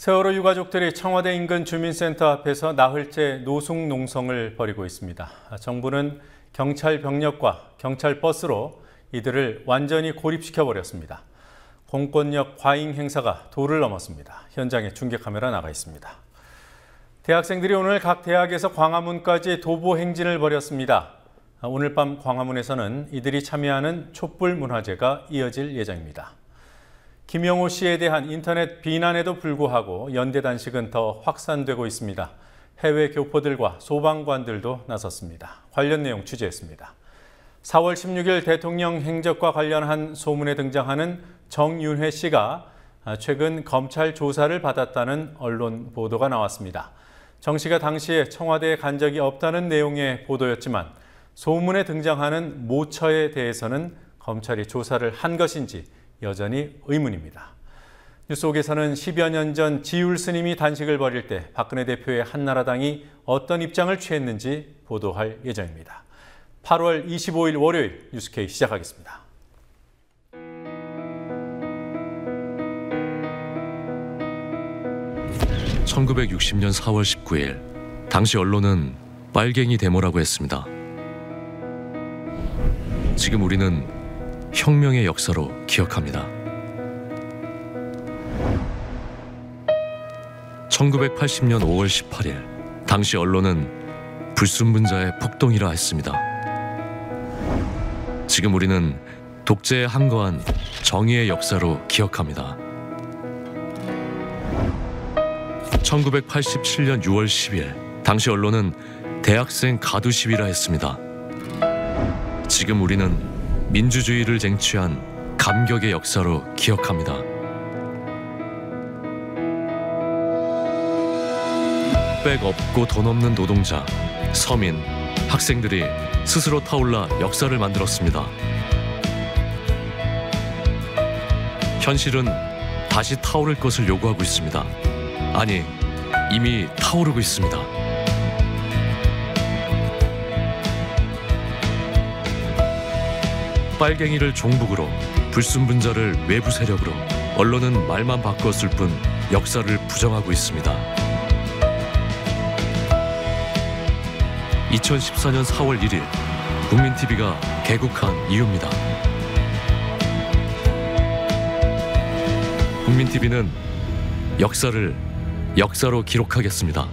세월호 유가족들이 청와대 인근 주민센터 앞에서 나흘째 노숙 농성을 벌이고 있습니다. 정부는 경찰 병력과 경찰 버스로 이들을 완전히 고립시켜버렸습니다. 공권력 과잉 행사가 도를 넘었습니다. 현장에 중계 카메라 나가 있습니다. 대학생들이 오늘 각 대학에서 광화문까지 도보 행진을 벌였습니다. 오늘 밤 광화문에서는 이들이 참여하는 촛불 문화제가 이어질 예정입니다. 김영호 씨에 대한 인터넷 비난에도 불구하고 연대 단식은 더 확산되고 있습니다. 해외 교포들과 소방관들도 나섰습니다. 관련 내용 취재했습니다. 4월 16일 대통령 행적과 관련한 소문에 등장하는 정윤회 씨가 최근 검찰 조사를 받았다는 언론 보도가 나왔습니다. 정 씨가 당시에 청와대에 간 적이 없다는 내용의 보도였지만 소문에 등장하는 모처에 대해서는 검찰이 조사를 한 것인지 여전히 의문입니다. 뉴스 속에서는 10여 년 전 지율 스님이 단식을 벌일 때 박근혜 대표의 한나라당이 어떤 입장을 취했는지 보도할 예정입니다. 8월 25일 월요일 뉴스K 시작하겠습니다. (1960년 4월 19일) 당시 언론은 빨갱이 데모라고 했습니다. 지금 우리는 혁명의 역사로 기억합니다. 1980년 5월 18일 당시 언론은 불순분자의 폭동이라 했습니다. 지금 우리는 독재에 항거한 정의의 역사로 기억합니다. 1987년 6월 10일 당시 언론은 대학생 가두 시위라 했습니다. 지금 우리는 민주주의를 쟁취한 감격의 역사로 기억합니다. 백 없고 돈 없는 노동자, 서민, 학생들이 스스로 타올라 역사를 만들었습니다. 현실은 다시 타오를 것을 요구하고 있습니다. 아니, 이미 타오르고 있습니다. 빨갱이를 종북으로, 불순분자를 외부 세력으로, 언론은 말만 바꿨을 뿐 역사를 부정하고 있습니다. 2014년 4월 1일 국민TV가 개국한 이유입니다. 국민TV는 역사를 역사로 기록하겠습니다.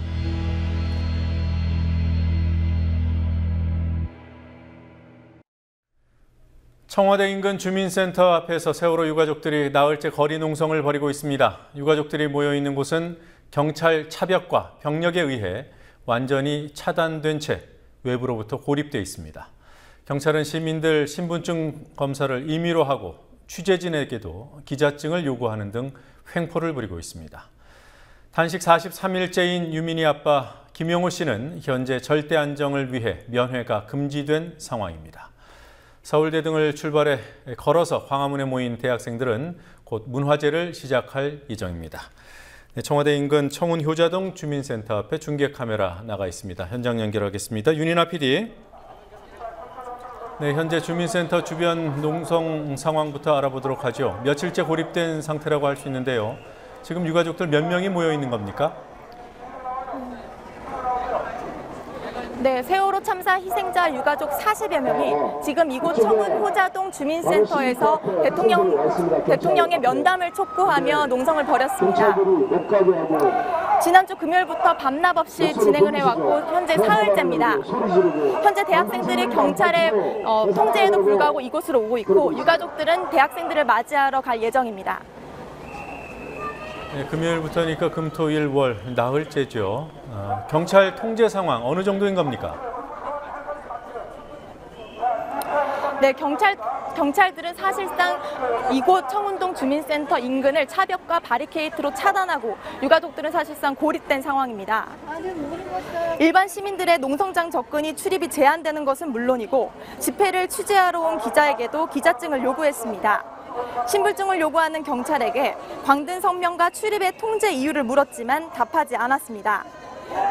청와대 인근 주민센터 앞에서 세월호 유가족들이 나흘째 거리 농성을 벌이고 있습니다. 유가족들이 모여 있는 곳은 경찰 차벽과 병력에 의해 완전히 차단된 채 외부로부터 고립돼 있습니다. 경찰은 시민들 신분증 검사를 임의로 하고 취재진에게도 기자증을 요구하는 등 횡포를 부리고 있습니다. 단식 43일째인 유민이 아빠 김영호 씨는 현재 절대 안정을 위해 면회가 금지된 상황입니다. 서울대 등을 출발해 걸어서 광화문에 모인 대학생들은 곧 문화제를 시작할 예정입니다. 청와대 인근 청운효자동 주민센터 앞에 중계 카메라 나가 있습니다. 현장 연결하겠습니다. 윤인아 PD. 네, 현재 주민센터 주변 농성 상황부터 알아보도록 하죠. 며칠째 고립된 상태라고 할 수 있는데요. 지금 유가족들 몇 명이 모여 있는 겁니까? 네, 세월호 참사 희생자 유가족 40여 명이 지금 이곳 청운효자동 주민센터에서 대통령의 면담을 촉구하며 농성을 벌였습니다. 지난주 금요일부터 밤낮 없이 진행을 해왔고 현재 사흘째입니다. 현재 대학생들이 경찰의 통제에도 불구하고 이곳으로 오고 있고 유가족들은 대학생들을 맞이하러 갈 예정입니다. 네, 금요일부터니까 금, 토, 일, 월 나흘째죠. 경찰 통제 상황 어느 정도인 겁니까? 네, 경찰들은 사실상 이곳 청운동 주민센터 인근을 차벽과 바리케이트로 차단하고 유가족들은 사실상 고립된 상황입니다. 일반 시민들의 농성장 접근이 출입이 제한되는 것은 물론이고 집회를 취재하러 온 기자에게도 기자증을 요구했습니다. 신분증을 요구하는 경찰에게 광등 성명과 출입의 통제 이유를 물었지만 답하지 않았습니다.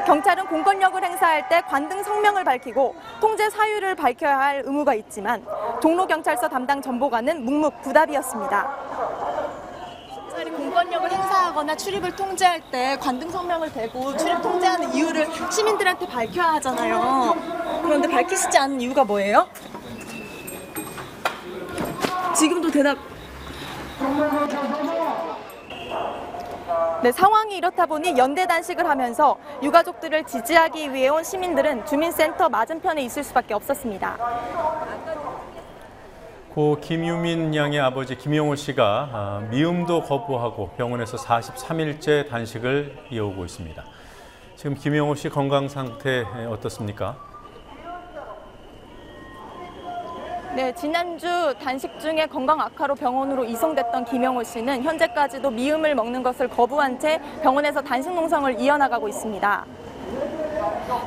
경찰은 공권력을 행사할 때 관등 성명을 밝히고 통제 사유를 밝혀야 할 의무가 있지만 종로경찰서 담당 전보관은 묵묵부답이었습니다. 경찰이 공권력을 행사하고 들어가거나 출입을 통제할 때 관등 성명을 대고 출입 통제하는 이유를 시민들한테 밝혀야 하잖아요. 그런데 밝히시지 않은 이유가 뭐예요? 지금도 대답. 네, 상황이 이렇다 보니 연대 단식을 하면서 유가족들을 지지하기 위해 온 시민들은 주민센터 맞은편에 있을 수밖에 없었습니다. 고 김유민 양의 아버지 김용호 씨가 미움도 거부하고 병원에서 43일째 단식을 이어오고 있습니다. 지금 김용호 씨 건강 상태 어떻습니까? 네, 지난주 단식 중에 건강 악화로 병원으로 이송됐던 김용호 씨는 현재까지도 미음을 먹는 것을 거부한 채 병원에서 단식 농성을 이어나가고 있습니다.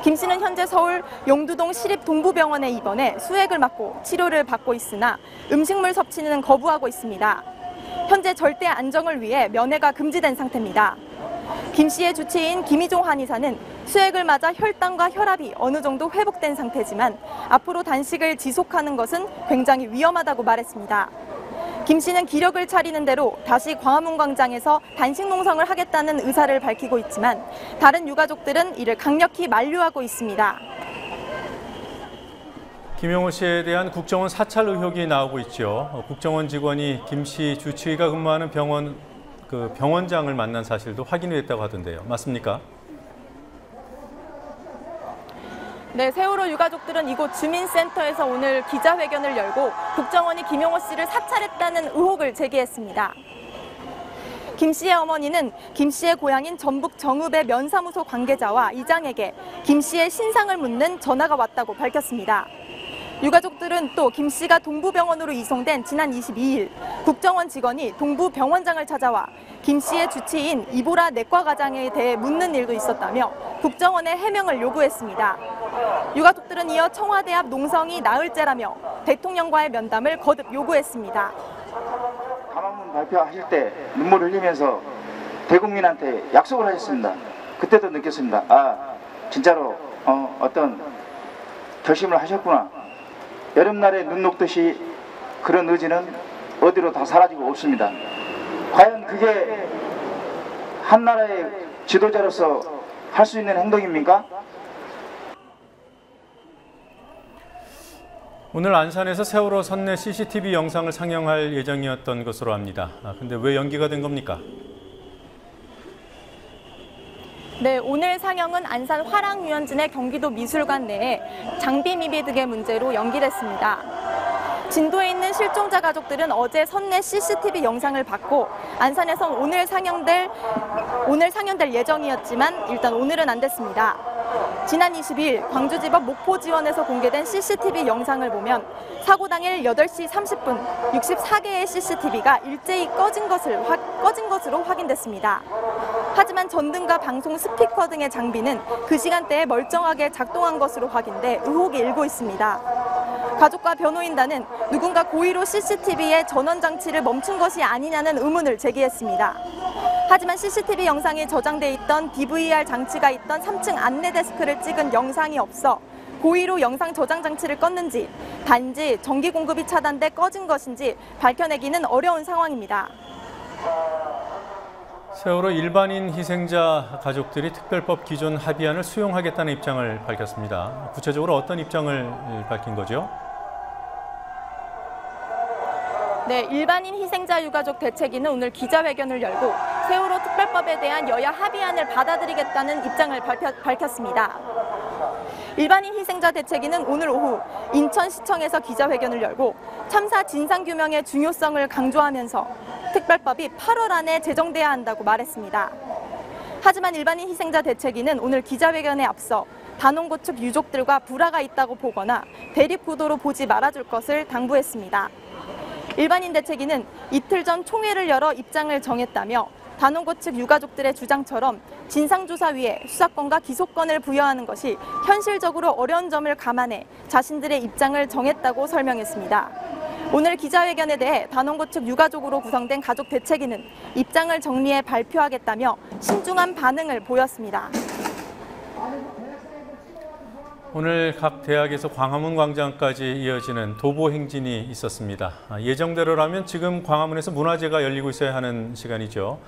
김 씨는 현재 서울 용두동 시립동부병원에 입원해 수액을 맞고 치료를 받고 있으나 음식물 섭취는 거부하고 있습니다. 현재 절대 안정을 위해 면회가 금지된 상태입니다. 김 씨의 주치의인 김희종 한의사는 수액을 맞아 혈당과 혈압이 어느 정도 회복된 상태지만 앞으로 단식을 지속하는 것은 굉장히 위험하다고 말했습니다. 김 씨는 기력을 차리는 대로 다시 광화문 광장에서 단식 농성을 하겠다는 의사를 밝히고 있지만 다른 유가족들은 이를 강력히 만류하고 있습니다. 김용호 씨에 대한 국정원 사찰 의혹이 나오고 있죠. 국정원 직원이 김 씨 주치의가 근무하는 병원장을 만난 사실도 확인됐다고 하던데요. 맞습니까? 네, 세월호 유가족들은 이곳 주민센터에서 오늘 기자회견을 열고 국정원이 김용호 씨를 사찰했다는 의혹을 제기했습니다. 김 씨의 어머니는 김 씨의 고향인 전북 정읍의 면사무소 관계자와 이장에게 김 씨의 신상을 묻는 전화가 왔다고 밝혔습니다. 유가족들은 또 김 씨가 동부병원으로 이송된 지난 22일 국정원 직원이 동부병원장을 찾아와 김 씨의 주치의인 이보라 내과과장에 대해 묻는 일도 있었다며 국정원의 해명을 요구했습니다. 유가족들은 이어 청와대 앞 농성이 나흘째라며 대통령과의 면담을 거듭 요구했습니다. 광화문 발표하실 때 눈물 흘리면서 대국민한테 약속을 하셨습니다. 그때도 느꼈습니다. 아, 진짜로 어떤 결심을 하셨구나. 여름날에 눈 녹듯이 그런 의지는 어디로 다 사라지고 없습니다. 과연 그게 한 나라의 지도자로서 할 수 있는 행동입니까? 오늘 안산에서 세월호 선내 CCTV 영상을 상영할 예정이었던 것으로 압니다. 근데 왜 연기가 된 겁니까? 네, 오늘 상영은 안산 화랑유원진의 경기도 미술관 내에 장비 미비 등의 문제로 연기됐습니다. 진도에 있는 실종자 가족들은 어제 선내 CCTV 영상을 받고 안산에선 오늘 상영될 예정이었지만 일단 오늘은 안 됐습니다. 지난 20일 광주지법 목포지원에서 공개된 CCTV 영상을 보면 사고 당일 8시 30분 64개의 CCTV가 일제히 꺼진 것으로 확인됐습니다. 하지만 전등과 방송 스피커 등의 장비는 그 시간대에 멀쩡하게 작동한 것으로 확인돼 의혹이 일고 있습니다. 가족과 변호인단은 누군가 고의로 CCTV의 전원 장치를 멈춘 것이 아니냐는 의문을 제기했습니다. 하지만 CCTV 영상에 저장돼 있던 DVR 장치가 있던 3층 안내 데스크를 찍은 영상이 없어 고의로 영상 저장 장치를 껐는지 단지 전기 공급이 차단돼 꺼진 것인지 밝혀내기는 어려운 상황입니다. 세월호 일반인 희생자 가족들이 특별법 기존 합의안을 수용하겠다는 입장을 밝혔습니다. 구체적으로 어떤 입장을 밝힌 거죠? 네, 일반인 희생자 유가족 대책위는 오늘 기자회견을 열고 세월호 특별법에 대한 여야 합의안을 받아들이겠다는 입장을 밝혔습니다. 일반인 희생자 대책위는 오늘 오후 인천시청에서 기자회견을 열고 참사 진상규명의 중요성을 강조하면서 특별법이 8월 안에 제정돼야 한다고 말했습니다. 하지만 일반인 희생자 대책위는 오늘 기자회견에 앞서 단원고 측 유족들과 불화가 있다고 보거나 대립구도로 보지 말아줄 것을 당부했습니다. 일반인 대책위는 이틀 전 총회를 열어 입장을 정했다며 단원고 측 유가족들의 주장처럼 진상조사위에 수사권과 기소권을 부여하는 것이 현실적으로 어려운 점을 감안해 자신들의 입장을 정했다고 설명했습니다. 오늘 기자회견에 대해 단원고 측 유가족으로 구성된 가족 대책위는 입장을 정리해 발표하겠다며 신중한 반응을 보였습니다. 오늘 각 대학에서 광화문 광장까지 이어지는 도보 행진이 있었습니다. 예정대로라면 지금 광화문에서 문화제가 열리고 있어야 하는 시간이죠.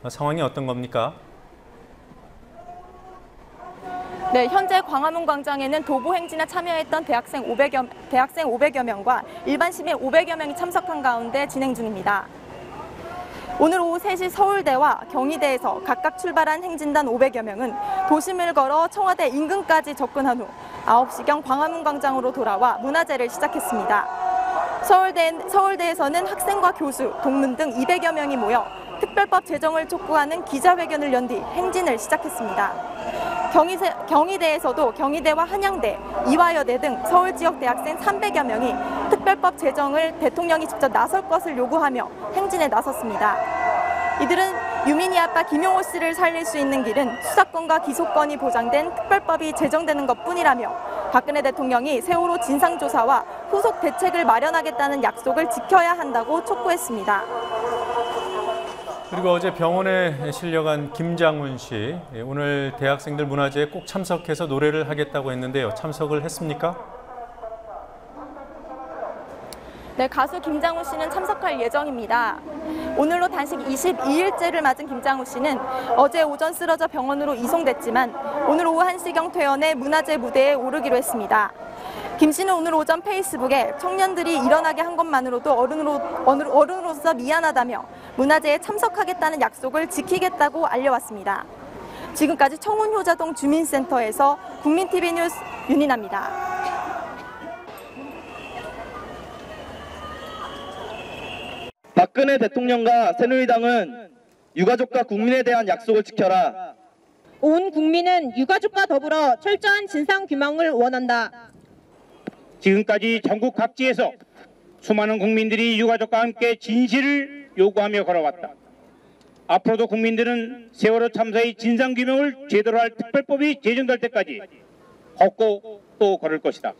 상황이 어떤 겁니까? 네, 현재 광화문 광장에는 도보 행진에 참여했던 대학생 500여 명과 일반 시민 500여 명이 참석한 가운데 진행 중입니다. 오늘 오후 3시 서울대와 경희대에서 각각 출발한 행진단 500여 명은 도심을 걸어 청와대 인근까지 접근한 후 9시경 광화문 광장으로 돌아와 문화제를 시작했습니다. 서울대에서는 학생과 교수, 동문 등 200여 명이 모여 특별법 제정을 촉구하는 기자회견을 연 뒤 행진을 시작했습니다. 경희대에서도 경희대와 한양대, 이화여대 등 서울 지역 대학생 300여 명이 특별법 제정을 대통령이 직접 나설 것을 요구하며 행진에 나섰습니다. 이들은 유민희 아빠 김용호 씨를 살릴 수 있는 길은 수사권과 기소권이 보장된 특별법이 제정되는 것뿐이라며 박근혜 대통령이 세월호 진상조사와 후속 대책을 마련하겠다는 약속을 지켜야 한다고 촉구했습니다. 그리고 어제 병원에 실려간 김장훈 씨, 오늘 대학생들 문화제에 꼭 참석해서 노래를 하겠다고 했는데요. 참석을 했습니까? 네, 가수 김장훈 씨는 참석할 예정입니다. 오늘로 단식 22일째를 맞은 김장훈 씨는 어제 오전 쓰러져 병원으로 이송됐지만 오늘 오후 1시경 퇴원해 문화제 무대에 오르기로 했습니다. 김 씨는 오늘 오전 페이스북에 청년들이 일어나게 한 것만으로도 어른으로서 미안하다며 문화제에 참석하겠다는 약속을 지키겠다고 알려왔습니다. 지금까지 청운효자동 주민센터에서 국민TV 뉴스 윤인아입니다. 박근혜 대통령과 새누리당은 유가족과 국민에 대한 약속을 지켜라. 온 국민은 유가족과 더불어 철저한 진상규명을 원한다. 지금까지 전국 각지에서 수많은 국민들이 유가족과 함께 진실을 요구하며 걸어왔다. 앞으로도 국민들은 세월호 참사의 진상규명을 제대로 할 특별법이 제정될 때까지 걷고 또 걸을 것이다.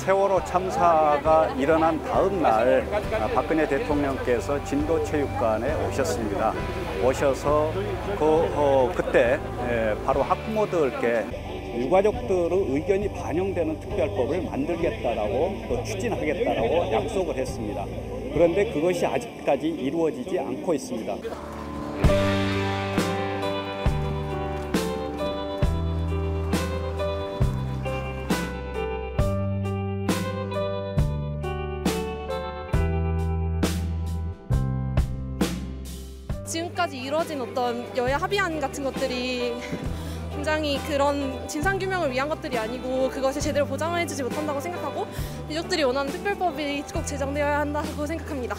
세월호 참사가 일어난 다음 날 박근혜 대통령께서 진도체육관에 오셨습니다. 오셔서 그때 바로 학부모들께 유가족들의 의견이 반영되는 특별법을 만들겠다라고 또 추진하겠다라고 약속을 했습니다. 그런데 그것이 아직까지 이루어지지 않고 있습니다. 지금까지 이루어진 어떤 여야 합의안 같은 것들이 굉장히 그런 진상규명을 위한 것들이 아니고 그것이 제대로 보장을 해주지 못한다고 생각하고 유족들이 원하는 특별법이 꼭 제정되어야 한다고 생각합니다.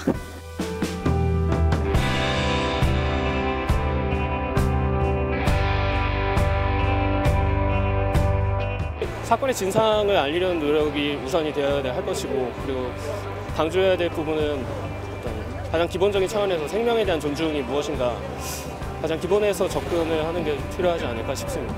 사건의 진상을 알리려는 노력이 우선이 되어야 할 것이고, 그리고 강조해야 될 부분은 가장 기본적인 차원에서 생명에 대한 존중이 무엇인가 가장 기본에서 접근을 하는 게 필요하지 않을까 싶습니다.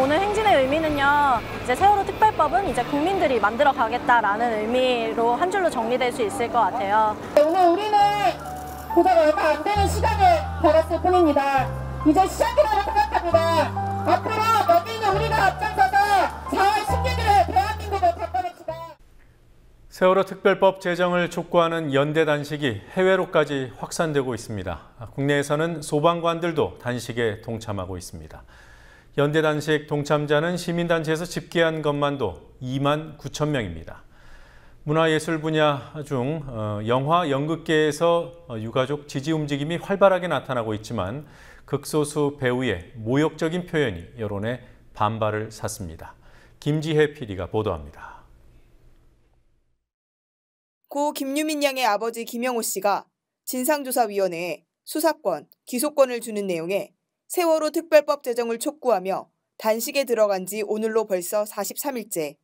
오늘 행진의 의미는요, 이제 세월호 특별법은 이제 국민들이 만들어 가겠다라는 의미로 한 줄로 정리될 수 있을 것 같아요. 오늘 우리는 고작 얼마 안 되는 시간을 벌었을 뿐입니다. 이제 시작이라고 생각합니다. 앞으로 여기 있는 우리가 앞장서서 4월 16일에 대한민국을 바꿔냅시다. 세월호 특별법 제정을 촉구하는 연대 단식이 해외로까지 확산되고 있습니다. 국내에서는 소방관들도 단식에 동참하고 있습니다. 연대 단식 동참자는 시민단체에서 집계한 것만도 2만 9천 명입니다. 문화예술 분야 중 영화, 연극계에서 유가족 지지 움직임이 활발하게 나타나고 있지만 극소수 배우의 모욕적인 표현이 여론의 반발을 샀습니다. 김지혜 PD가 보도합니다. 고 김유민 양의 아버지 김영호 씨가 진상조사위원회에 수사권, 기소권을 주는 내용의 세월호 특별법 제정을 촉구하며 단식에 들어간 지 오늘로 벌써 43일째.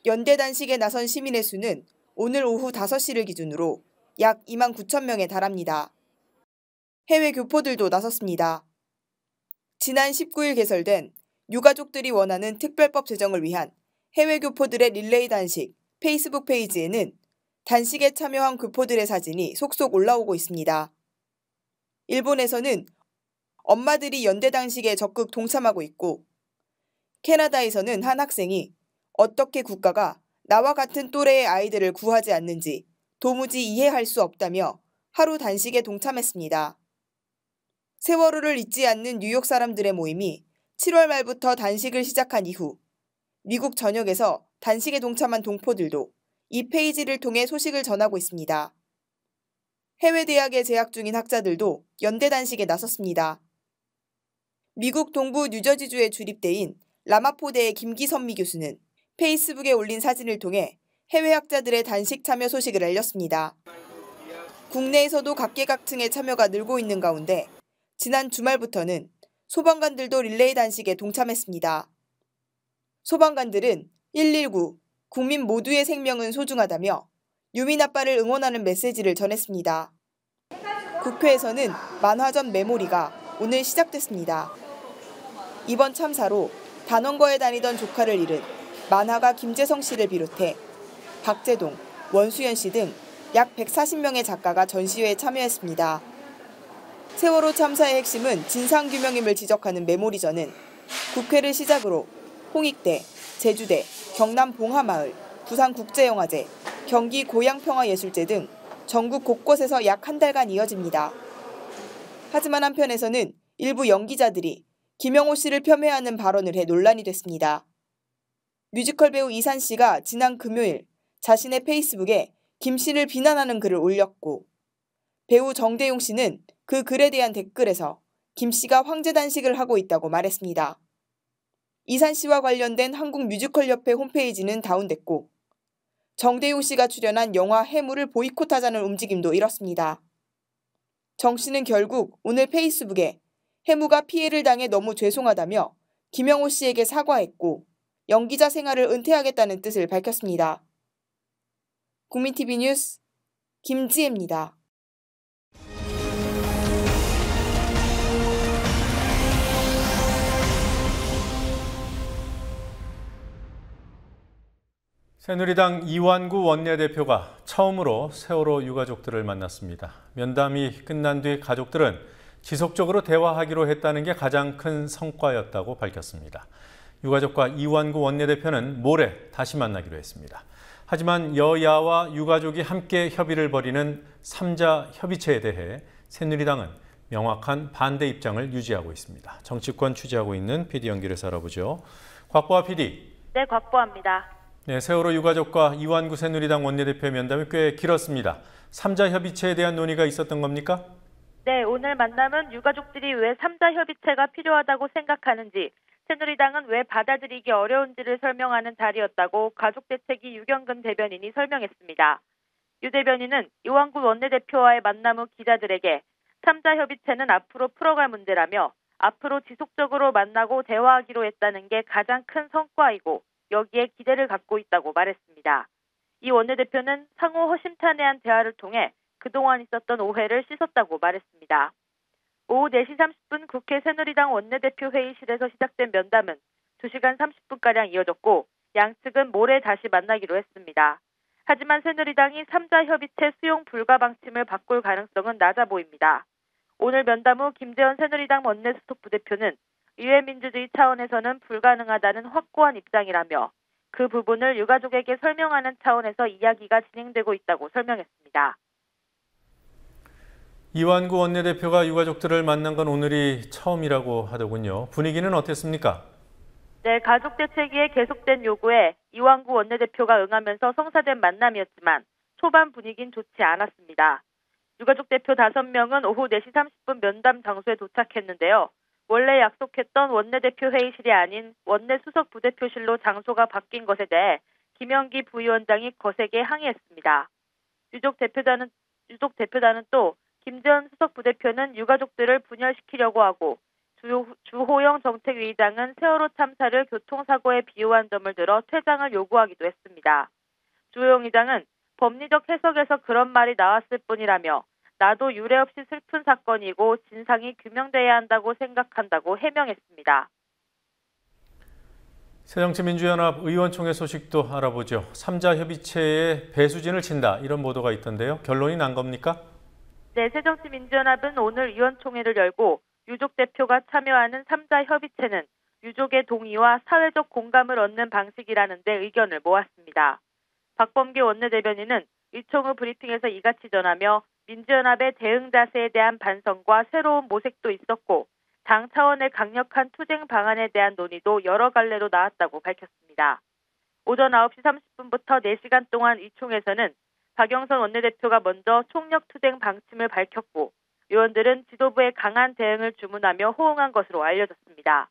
연대 단식에 나선 시민의 수는 오늘 오후 5시를 기준으로 약 2만 9천 명에 달합니다. 해외 교포들도 나섰습니다. 지난 19일 개설된 유가족들이 원하는 특별법 제정을 위한 해외 교포들의 릴레이 단식 페이스북 페이지에는 단식에 참여한 교포들의 사진이 속속 올라오고 있습니다. 일본에서는 엄마들이 연대 단식에 적극 동참하고 있고, 캐나다에서는 한 학생이 어떻게 국가가 나와 같은 또래의 아이들을 구하지 않는지 도무지 이해할 수 없다며 하루 단식에 동참했습니다. 세월호를 잊지 않는 뉴욕 사람들의 모임이 7월 말부터 단식을 시작한 이후 미국 전역에서 단식에 동참한 동포들도 이 페이지를 통해 소식을 전하고 있습니다. 해외 대학에 재학 중인 학자들도 연대 단식에 나섰습니다. 미국 동부 뉴저지주의 주립대인 라마포대의 김기선미 교수는 페이스북에 올린 사진을 통해 해외 학자들의 단식 참여 소식을 알렸습니다. 국내에서도 각계각층의 참여가 늘고 있는 가운데 지난 주말부터는 소방관들도 릴레이 단식에 동참했습니다. 소방관들은 119, 국민 모두의 생명은 소중하다며 유민 아빠를 응원하는 메시지를 전했습니다. 국회에서는 만화전 메모리가 오늘 시작됐습니다. 이번 참사로 단원거에 다니던 조카를 잃은 만화가 김재성 씨를 비롯해 박재동, 원수연 씨 등 약 140명의 작가가 전시회에 참여했습니다. 세월호 참사의 핵심은 진상규명임을 지적하는 메모리전은 국회를 시작으로 홍익대, 제주대, 경남 봉하마을, 부산국제영화제, 경기 고양평화예술제 등 전국 곳곳에서 약 한 달간 이어집니다. 하지만 한편에서는 일부 연기자들이 김영호 씨를 폄훼하는 발언을 해 논란이 됐습니다. 뮤지컬 배우 이산 씨가 지난 금요일 자신의 페이스북에 김 씨를 비난하는 글을 올렸고, 배우 정대용 씨는 그 글에 대한 댓글에서 김 씨가 황제 단식을 하고 있다고 말했습니다. 이산 씨와 관련된 한국뮤지컬협회 홈페이지는 다운됐고, 정대용 씨가 출연한 영화 해무를 보이콧하자는 움직임도 일었습니다. 정 씨는 결국 오늘 페이스북에 해무가 피해를 당해 너무 죄송하다며 김영호 씨에게 사과했고 연기자 생활을 은퇴하겠다는 뜻을 밝혔습니다. 국민TV 뉴스 김지혜입니다. 새누리당 이완구 원내대표가 처음으로 세월호 유가족들을 만났습니다. 면담이 끝난 뒤 가족들은 지속적으로 대화하기로 했다는 게 가장 큰 성과였다고 밝혔습니다. 유가족과 이완구 원내대표는 모레 다시 만나기로 했습니다. 하지만 여야와 유가족이 함께 협의를 벌이는 3자 협의체에 대해 새누리당은 명확한 반대 입장을 유지하고 있습니다. 정치권 취재하고 있는 PD 연결해서 알아보죠. 곽보아 PD. 네, 곽보아입니다. 네, 세월호 유가족과 이완구 새누리당 원내대표의 면담이 꽤 길었습니다. 3자 협의체에 대한 논의가 있었던 겁니까? 네, 오늘 만남은 유가족들이 왜 3자 협의체가 필요하다고 생각하는지, 새누리당은 왜 받아들이기 어려운지를 설명하는 자리였다고 가족대책위 유경근 대변인이 설명했습니다. 유 대변인은 이완구 원내대표와의 만남 후 기자들에게 3자 협의체는 앞으로 풀어갈 문제라며 앞으로 지속적으로 만나고 대화하기로 했다는 게 가장 큰 성과이고 여기에 기대를 갖고 있다고 말했습니다. 이 원내대표는 상호 허심탄회한 대화를 통해 그동안 있었던 오해를 씻었다고 말했습니다. 오후 4시 30분 국회 새누리당 원내대표 회의실에서 시작된 면담은 2시간 30분가량 이어졌고 양측은 모레 다시 만나기로 했습니다. 하지만 새누리당이 3자 협의체 수용 불가 방침을 바꿀 가능성은 낮아 보입니다. 오늘 면담 후 김재원 새누리당 원내수석부대표는 의회민주주의 차원에서는 불가능하다는 확고한 입장이라며 그 부분을 유가족에게 설명하는 차원에서 이야기가 진행되고 있다고 설명했습니다. 이완구 원내대표가 유가족들을 만난 건 오늘이 처음이라고 하더군요. 분위기는 어땠습니까? 네, 가족대책위의 계속된 요구에 이완구 원내대표가 응하면서 성사된 만남이었지만 초반 분위기는 좋지 않았습니다. 유가족 대표 5명은 오후 4시 30분 면담 장소에 도착했는데요. 원래 약속했던 원내대표 회의실이 아닌 원내수석 부대표실로 장소가 바뀐 것에 대해 김영기 부위원장이 거세게 항의했습니다. 유족 대표단은 또 김재원 수석 부대표는 유가족들을 분열시키려고 하고 주호영 정책위의장은 세월호 참사를 교통사고에 비유한 점을 들어 퇴장을 요구하기도 했습니다. 주호영 의장은 법리적 해석에서 그런 말이 나왔을 뿐이라며 나도 유례 없이 슬픈 사건이고 진상이 규명돼야 한다고 생각한다고 해명했습니다. 새정치민주연합 의원총회 소식도 알아보죠. 3자 협의체에 배수진을 친다 이런 보도가 있던데요. 결론이 난 겁니까? 네, 새정치민주연합은 오늘 의원총회를 열고 유족 대표가 참여하는 3자 협의체는 유족의 동의와 사회적 공감을 얻는 방식이라는 데 의견을 모았습니다. 박범계 원내대변인은 의총 후 브리핑에서 이같이 전하며 민주연합의 대응 자세에 대한 반성과 새로운 모색도 있었고 당 차원의 강력한 투쟁 방안에 대한 논의도 여러 갈래로 나왔다고 밝혔습니다. 오전 9시 30분부터 4시간 동안 의총에서는 박영선 원내대표가 먼저 총력 투쟁 방침을 밝혔고 의원들은 지도부의 강한 대응을 주문하며 호응한 것으로 알려졌습니다.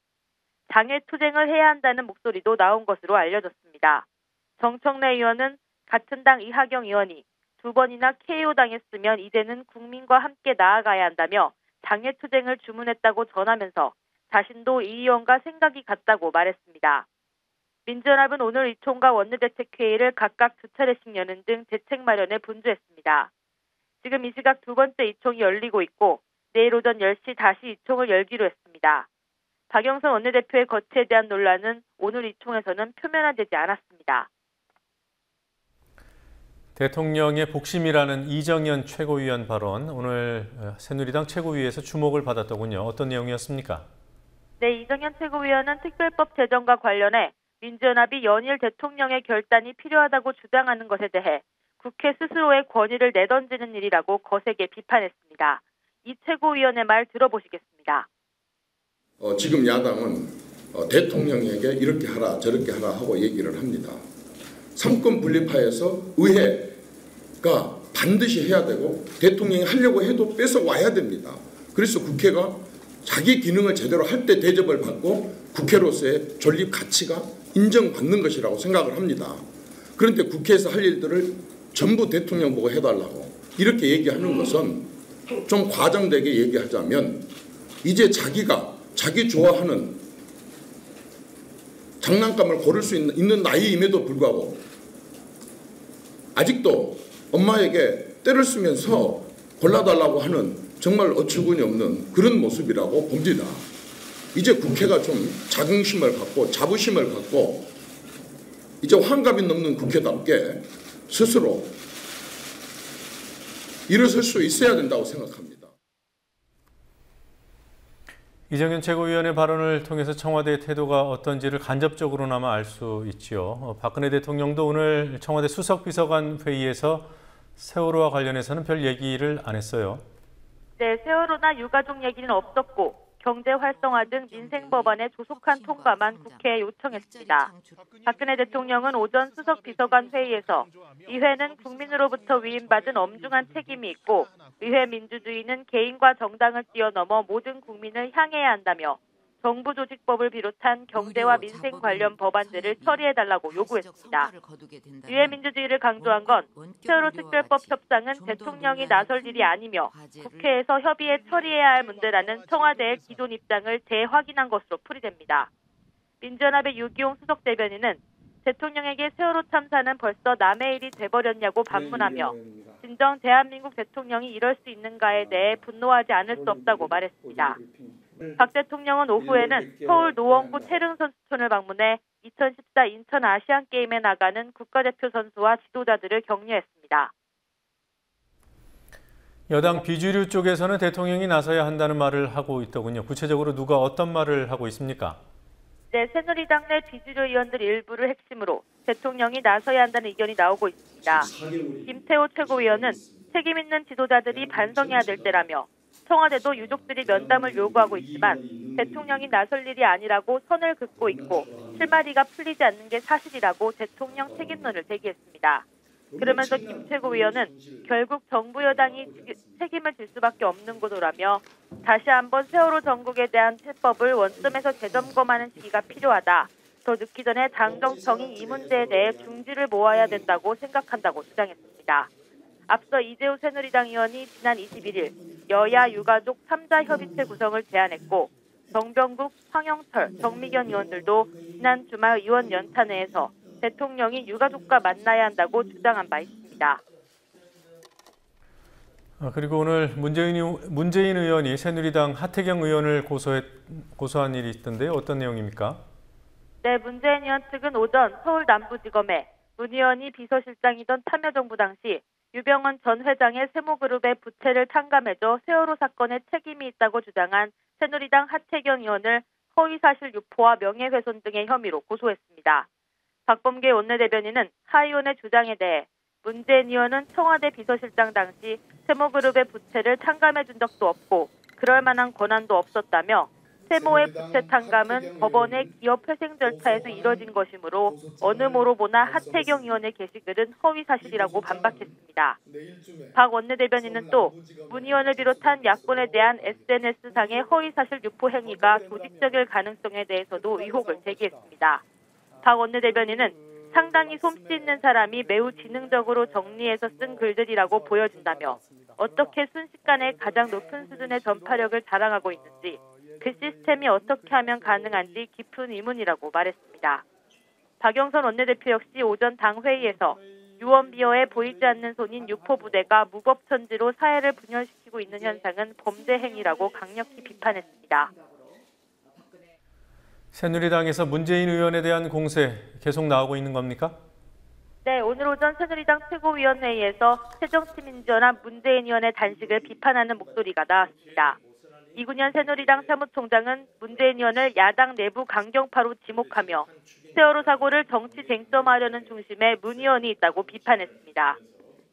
장애 투쟁을 해야 한다는 목소리도 나온 것으로 알려졌습니다. 정청래 의원은 같은 당 이하경 의원이 2번이나 KO 당했으면 이제는 국민과 함께 나아가야 한다며 장애 투쟁을 주문했다고 전하면서 자신도 이 의원과 생각이 같다고 말했습니다. 민주연합은 오늘 의총과 원내대책회의를 각각 2차례씩 여는 등 대책 마련에 분주했습니다. 지금 이 시각 2번째 의총이 열리고 있고 내일 오전 10시 다시 의총을 열기로 했습니다. 박영선 원내대표의 거취에 대한 논란은 오늘 의총에서는 표면화되지 않았습니다. 대통령의 복심이라는 이정현 최고위원 발언, 오늘 새누리당 최고위에서 주목을 받았더군요. 어떤 내용이었습니까? 네, 이정현 최고위원은 특별법 제정과 관련해 민주연합이 연일 대통령의 결단이 필요하다고 주장하는 것에 대해 국회 스스로의 권위를 내던지는 일이라고 거세게 비판했습니다. 이 최고위원의 말 들어보시겠습니다. 지금 야당은 대통령에게 이렇게 하라 저렇게 하라 하고 얘기를 합니다. 삼권 분립하에서 의회가 반드시 해야 되고 대통령이 하려고 해도 뺏어와야 됩니다. 그래서 국회가 자기 기능을 제대로 할 때 대접을 받고 국회로서의 존립 가치가 인정받는 것이라고 생각을 합니다. 그런데 국회에서 할 일들을 전부 대통령 보고 해달라고 이렇게 얘기하는 것은 좀 과장되게 얘기하자면 이제 자기가 자기 좋아하는 장난감을 고를 수 있는 나이임에도 불구하고 아직도 엄마에게 때를 쓰면서 골라달라고 하는 정말 어처구니 없는 그런 모습이라고 봅니다. 이제 국회가 좀 자긍심을 갖고 자부심을 갖고 이제 환갑이 넘는 국회답게 스스로 일어설 수 있어야 된다고 생각합니다. 이정현 최고위원의 발언을 통해서 청와대의 태도가 어떤지를 간접적으로나마 알 수 있지요. 박근혜 대통령도 오늘 청와대 수석비서관 회의에서 세월호와 관련해서는 별 얘기를 안 했어요. 네, 세월호나 유가족 얘기는 없었고 경제 활성화 등 민생 법안의 조속한 통과만 국회에 요청했습니다. 박근혜 대통령은 오전 수석비서관 회의에서 의회는 국민으로부터 위임받은 엄중한 책임이 있고 의회 민주주의는 개인과 정당을 뛰어넘어 모든 국민을 향해야 한다며 정부 조직법을 비롯한 경제와 민생 관련 법안들을 처리해달라고 요구했습니다. 의회 민주주의를 강조한 건 세월호 특별법 협상은 대통령이 나설 일이 아니며 국회에서 협의해 처리해야 할 문제라는 청와대의 기존 입장을 재확인한 것으로 풀이됩니다. 민주연합의 유기용 수석대변인은 대통령에게 세월호 참사는 벌써 남의 일이 돼버렸냐고 반문하며 진정 대한민국 대통령이 이럴 수 있는가에 대해 분노하지 않을 수 없다고 말했습니다. 박 대통령은 오후에는 서울 노원구 체릉선수촌을 방문해 2014 인천 아시안게임에 나가는 국가대표 선수와 지도자들을 격려했습니다. 여당 비주류 쪽에서는 대통령이 나서야 한다는 말을 하고 있더군요. 구체적으로 누가 어떤 말을 하고 있습니까? 네, 새누리당 내 비주류 의원들 일부를 핵심으로 대통령이 나서야 한다는 의견이 나오고 있습니다. 김태호 최고위원은 책임 있는 지도자들이 반성해야 될 때라며 청와대도 유족들이 면담을 요구하고 있지만 대통령이 나설 일이 아니라고 선을 긋고 있고 실마리가 풀리지 않는 게 사실이라고 대통령 책임론을 제기했습니다. 그러면서 김 최고위원은 결국 정부 여당이 책임을 질 수밖에 없는 구도라며 다시 한번 세월호 전국에 대한 해법을 원점에서 재점검하는 시기가 필요하다. 더 늦기 전에 당정청이 이 문제에 대해 중지를 모아야 된다고 생각한다고 주장했습니다. 앞서 이재호 새누리당 의원이 지난 21일 여야 유가족 3자 협의체 구성을 제안했고 정병국, 황영철, 정미경 의원들도 지난 주말 의원 연찬회에서 대통령이 유가족과 만나야 한다고 주장한 바 있습니다. 그리고 오늘 문재인 의원이 새누리당 하태경 의원을 고소한 일이 있던데요. 어떤 내용입니까? 네, 문재인 의원 측은 오전 서울 남부지검에 문 의원이 비서실장이던 참여정부 당시 유병헌 전 회장의 세모그룹의 부채를 탕감해줘 세월호 사건에 책임이 있다고 주장한 새누리당 하태경 의원을 허위사실 유포와 명예훼손 등의 혐의로 고소했습니다. 박범계 원내대변인은 하 의원의 주장에 대해 문재인 의원은 청와대 비서실장 당시 세모그룹의 부채를 탕감해준 적도 없고 그럴 만한 권한도 없었다며 세모의 부채 탕감은 법원의 기업회생 절차에서 이뤄진 것이므로 어느 모로 보나 하태경 의원의 게시글은 허위사실이라고 반박했습니다. 박 원내대변인은 또 문 의원을 비롯한 야권에 대한 SNS상의 허위사실 유포 행위가 조직적일 가능성에 대해서도 의혹을 제기했습니다. 박 원내대변인은 상당히 솜씨 있는 사람이 매우 지능적으로 정리해서 쓴 글들이라고 보여진다며 어떻게 순식간에 가장 높은 수준의 전파력을 자랑하고 있는지 그 시스템이 어떻게 하면 가능한지 깊은 의문이라고 말했습니다. 박영선 원내대표 역시 오전 당회의에서 유언비어에 보이지 않는 손인 유포부대가 무법천지로 사회를 분열시키고 있는 현상은 범죄 행위라고 강력히 비판했습니다. 새누리당에서 문재인 의원에 대한 공세 계속 나오고 있는 겁니까? 네, 오늘 오전 새누리당 최고위원회의에서 새정치민주연합 문재인 의원의 단식을 비판하는 목소리가 나왔습니다. 이군현 새누리당 사무총장은 문재인 의원을 야당 내부 강경파로 지목하며 세월호 사고를 정치 쟁점화하려는 중심에 문 의원이 있다고 비판했습니다.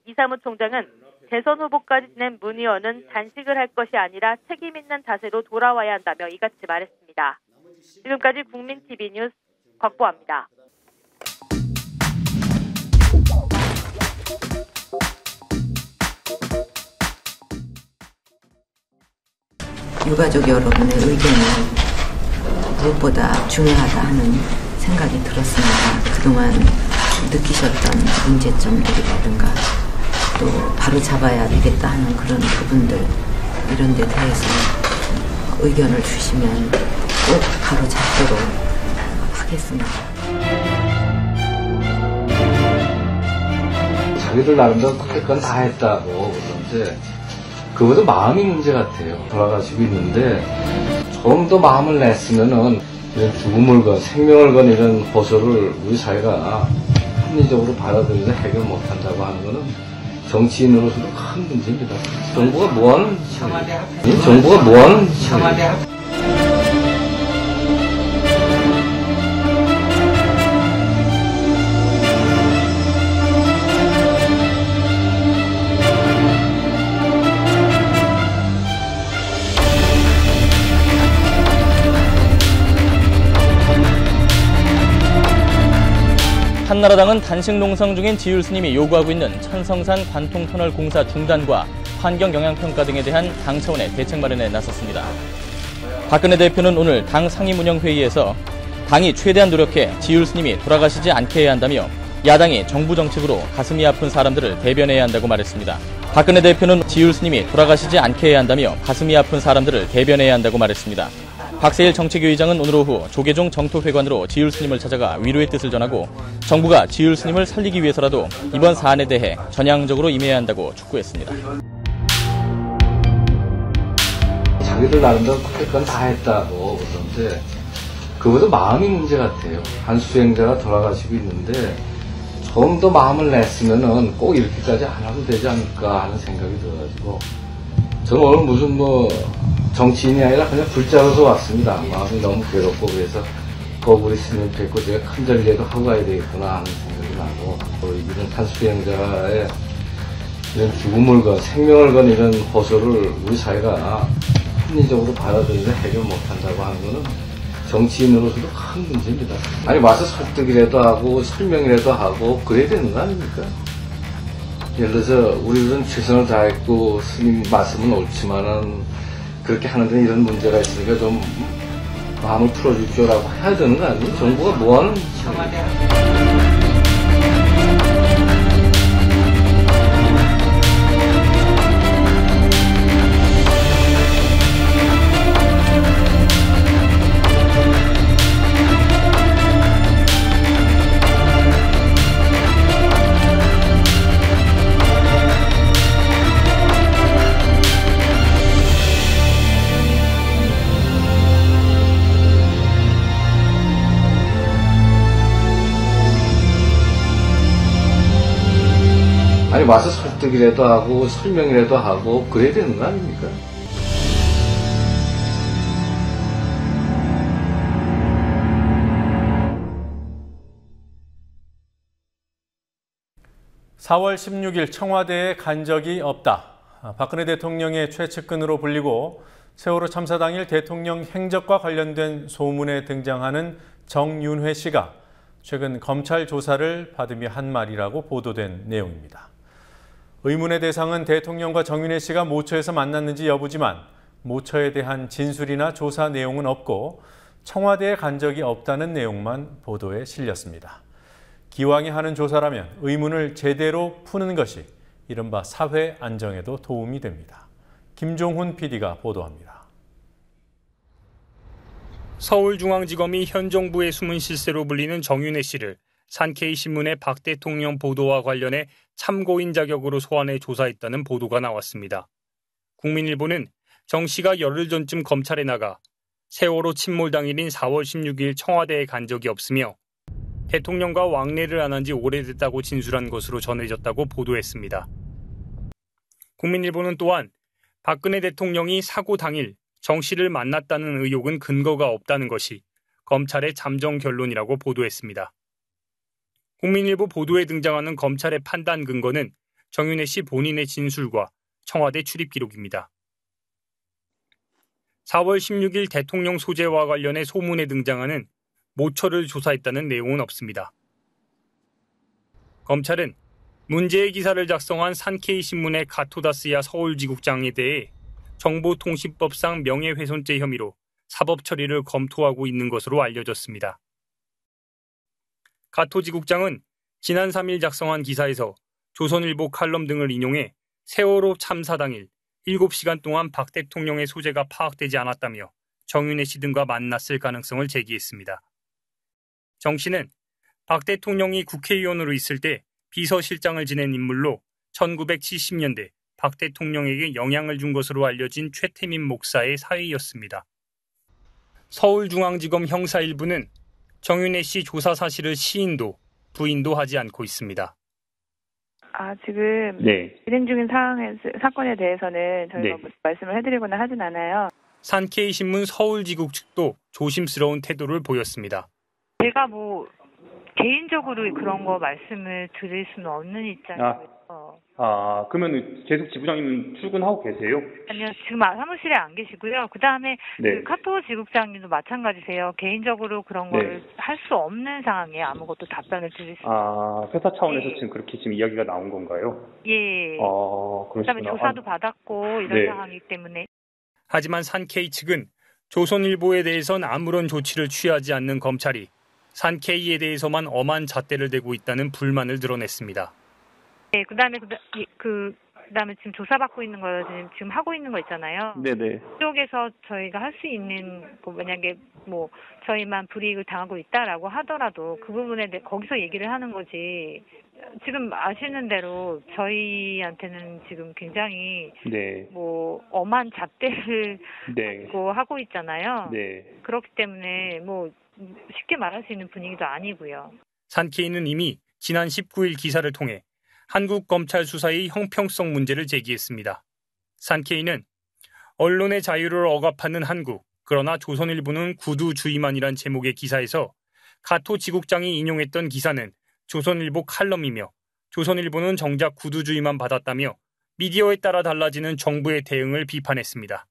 이 사무총장은 대선 후보까지 지낸 문 의원은 단식을 할 것이 아니라 책임 있는 자세로 돌아와야 한다며 이같이 말했습니다. 지금까지 국민TV 뉴스 곽보아입니다. 유가족 여러분의 의견이 무엇보다 중요하다 하는 생각이 들었습니다. 그동안 느끼셨던 문제점들이라든가 또 바로 잡아야 되겠다 하는 그런 부분들 이런 데 대해서 의견을 주시면 꼭 바로 잡도록 하겠습니다. 자기들 나름대로 할 건 다 했다고 그러는데 그것도 마음이 문제 같아요. 돌아가시고 있는데 좀 더 마음을 냈으면은 이런 죽음을 건 생명을 건 이런 호소를 우리 사회가 합리적으로 받아들여서 해결 못한다고 하는 거는 정치인으로서도 큰 문제입니다. 정부가 뭐하는 짓이에요? 정부가 뭐하는 짓이에요? 한나라당은 단식 농성 중인 지율 스님이 요구하고 있는 천성산 관통터널 공사 중단과 환경 영향평가 등에 대한 당 차원의 대책 마련에 나섰습니다. 박근혜 대표는 오늘 당 상임운영회의에서 당이 최대한 노력해 지율 스님이 돌아가시지 않게 해야 한다며 야당이 정부 정책으로 가슴이 아픈 사람들을 대변해야 한다고 말했습니다. 박근혜 대표는 지율 스님이 돌아가시지 않게 해야 한다며 가슴이 아픈 사람들을 대변해야 한다고 말했습니다. 박세일 정책위 의장은 오늘 오후 조계종 정토회관으로 지율 스님을 찾아가 위로의 뜻을 전하고 정부가 지율 스님을 살리기 위해서라도 이번 사안에 대해 전향적으로 임해야 한다고 촉구했습니다. 자기들 나름대로 할 건 다 했다고 그러는데 그것도 마음이 문제 같아요. 한 수행자가 돌아가시고 있는데 좀 더 마음을 냈으면은 꼭 이렇게까지 안 하면 되지 않을까 하는 생각이 들어가지고 저는 오늘 무슨 정치인이 아니라 그냥 불자로서 왔습니다. 마음이 너무 괴롭고 그래서 우리 스님 뵙고 제가 큰 절기라도 하고 가야 되겠구나 하는 생각이 나고, 이런 탄수령자의 이런 죽음을 건, 생명을 건 이런 호소를 우리 사회가 합리적으로 받아들여서 해결 못한다고 하는 거는 정치인으로서도 큰 문제입니다. 아니, 와서 설득이라도 하고 설명이라도 하고 그래야 되는 거 아닙니까? 예를 들어서 우리들은 최선을 다했고 스님 말씀은 옳지만은 그렇게 하는 데는 이런 문제가 있으니까 좀 마음을 풀어주십시오라고 해야 되는 거 아니에요? 정부가 뭐 하는 짓이에요? 아니, 와서 설득이라도 하고 설명이라도 하고 그래야 되는 거 아닙니까? (4월 16일) 청와대에 간 적이 없다. 박근혜 대통령의 최측근으로 불리고 세월호 참사 당일 대통령 행적과 관련된 소문에 등장하는 정윤회 씨가 최근 검찰 조사를 받으며 한 말이라고 보도된 내용입니다. 의문의 대상은 대통령과 정윤회 씨가 모처에서 만났는지 여부지만 모처에 대한 진술이나 조사 내용은 없고 청와대에 간 적이 없다는 내용만 보도에 실렸습니다. 기왕에 하는 조사라면 의문을 제대로 푸는 것이 이른바 사회 안정에도 도움이 됩니다. 김종훈 PD가 보도합니다. 서울중앙지검이 현 정부의 숨은 실세로 불리는 정윤회 씨를 산케이신문의 박 대통령 보도와 관련해 참고인 자격으로 소환해 조사했다는 보도가 나왔습니다. 국민일보는 정 씨가 열흘 전쯤 검찰에 나가 세월호 침몰 당일인 4월 16일 청와대에 간 적이 없으며 대통령과 왕래를 안 한 지 오래됐다고 진술한 것으로 전해졌다고 보도했습니다. 국민일보는 또한 박근혜 대통령이 사고 당일 정 씨를 만났다는 의혹은 근거가 없다는 것이 검찰의 잠정 결론이라고 보도했습니다. 국민일보 보도에 등장하는 검찰의 판단 근거는 정윤회 씨 본인의 진술과 청와대 출입 기록입니다. 4월 16일 대통령 소재와 관련해 소문에 등장하는 모처를 조사했다는 내용은 없습니다. 검찰은 문제의 기사를 작성한 산케이신문의 가토다스야 서울지국장에 대해 정보통신법상 명예훼손죄 혐의로 사법 처리를 검토하고 있는 것으로 알려졌습니다. 가토지국장은 지난 3일 작성한 기사에서 조선일보 칼럼 등을 인용해 세월호 참사 당일 7시간 동안 박 대통령의 소재가 파악되지 않았다며 정윤회 씨 등과 만났을 가능성을 제기했습니다. 정 씨는 박 대통령이 국회의원으로 있을 때 비서실장을 지낸 인물로 1970년대 박 대통령에게 영향을 준 것으로 알려진 최태민 목사의 사위였습니다. 서울중앙지검 형사 1부는 정윤회 씨 조사 사실을 시인도, 부인도 하지 않고 있습니다. 지금 진행 중인 사건에 대해서는 저희가 말씀을 해드리거나 하진 않아요. 산케이신문 서울지국 측도 조심스러운 태도를 보였습니다. 제가 개인적으로 그런 거 말씀을 드릴 수는 없는 입장이고요. 그러면 계속 지부장님은 출근하고 계세요? 아니요, 지금 사무실에 안 계시고요. 그 다음에 카토 지국장님도 마찬가지세요. 개인적으로 그런 걸 할 수 없는 상황에 아무것도 답변을 드릴 수 없어요. 회사 차원에서 지금 그렇게 지금 이야기가 나온 건가요? 예. 그러시구나. 그다음에 조사도 받았고 이런 상황이기 때문에. 하지만 산케이 측은 조선일보에 대해선 아무런 조치를 취하지 않는 검찰이 산케이에 대해서만 엄한 잣대를 대고 있다는 불만을 드러냈습니다. 네, 그다음에 지금 조사받고 있는 거 지금 하고 있는 거 있잖아요. 네네. 그쪽에서 저희가 할 수 있는 만약에 저희만 불이익을 당하고 있다라고 하더라도 그 부분에 대해 거기서 얘기를 하는 거지. 지금 아시는 대로 저희한테는 지금 굉장히 엄한 잣대를 받고 하고 있잖아요. 그렇기 때문에 쉽게 말할 수 있는 분위기도 아니고요. 산케이는 이미 지난 19일 기사를 통해 한국 검찰 수사의 형평성 문제를 제기했습니다. 산케이는 언론의 자유를 억압하는 한국, 그러나 조선일보는 구두주의만이란 제목의 기사에서 가토 지국장이 인용했던 기사는 조선일보 칼럼이며 조선일보는 정작 구두주의만 받았다며 미디어에 따라 달라지는 정부의 대응을 비판했습니다.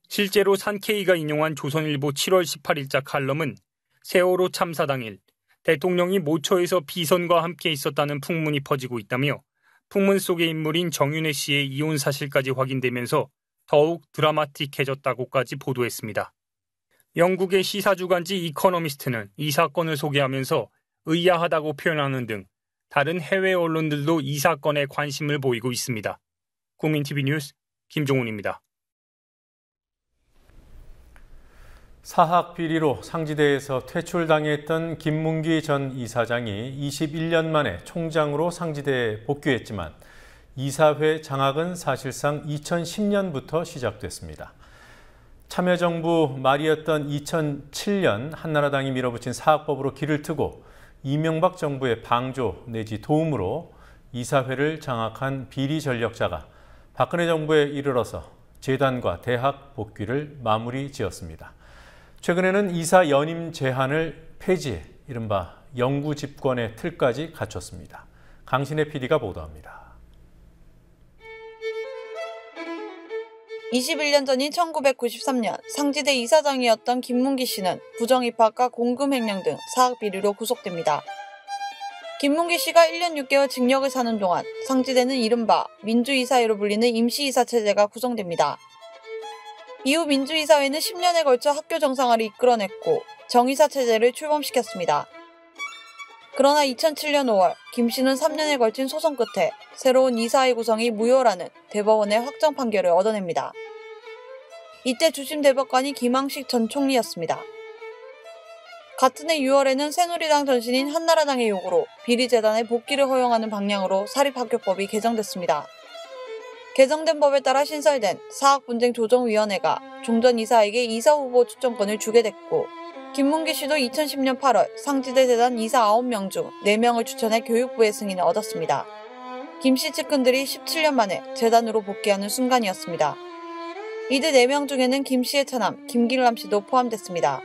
실제로 산케이가 인용한 조선일보 7월 18일자 칼럼은 세월호 참사 당일 대통령이 모처에서 비선과 함께 있었다는 풍문이 퍼지고 있다며 풍문 속의 인물인 정윤회 씨의 이혼 사실까지 확인되면서 더욱 드라마틱해졌다고까지 보도했습니다. 영국의 시사주간지 이코노미스트는 이 사건을 소개하면서 의아하다고 표현하는 등 다른 해외 언론들도 이 사건에 관심을 보이고 있습니다. 국민TV 뉴스 김종훈입니다. 사학 비리로 상지대에서 퇴출당했던 김문기 전 이사장이 21년 만에 총장으로 상지대에 복귀했지만 이사회 장악은 사실상 2010년부터 시작됐습니다. 참여정부 말이었던 2007년 한나라당이 밀어붙인 사학법으로 길을 트고 이명박 정부의 방조 내지 도움으로 이사회를 장악한 비리 전력자가 박근혜 정부에 이르러서 재단과 대학 복귀를 마무리 지었습니다. 최근에는 이사 연임 제한을 폐지해 이른바 영구 집권의 틀까지 갖췄습니다. 강신혜 PD가 보도합니다. 21년 전인 1993년 상지대 이사장이었던 김문기 씨는 부정입학과 공금 횡령 등 사학 비리로 구속됩니다. 김문기 씨가 1년 6개월 징역을 사는 동안 상지대는 이른바 민주이사회로 불리는 임시이사 체제가 구성됩니다. 이후 민주이사회는 10년에 걸쳐 학교 정상화를 이끌어냈고 정이사 체제를 출범시켰습니다. 그러나 2007년 5월 김 씨는 3년에 걸친 소송 끝에 새로운 이사회 구성이 무효라는 대법원의 확정 판결을 얻어냅니다. 이때 주심 대법관이 김항식 전 총리였습니다. 같은 해 6월에는 새누리당 전신인 한나라당의 요구로 비리재단의 복귀를 허용하는 방향으로 사립학교법이 개정됐습니다. 개정된 법에 따라 신설된 사학분쟁조정위원회가 종전 이사에게 이사후보 추천권을 주게 됐고 김문기 씨도 2010년 8월 상지대 재단 이사 9명 중 4명을 추천해 교육부의 승인을 얻었습니다. 김 씨 측근들이 17년 만에 재단으로 복귀하는 순간이었습니다. 이들 4명 중에는 김 씨의 차남 김길남 씨도 포함됐습니다.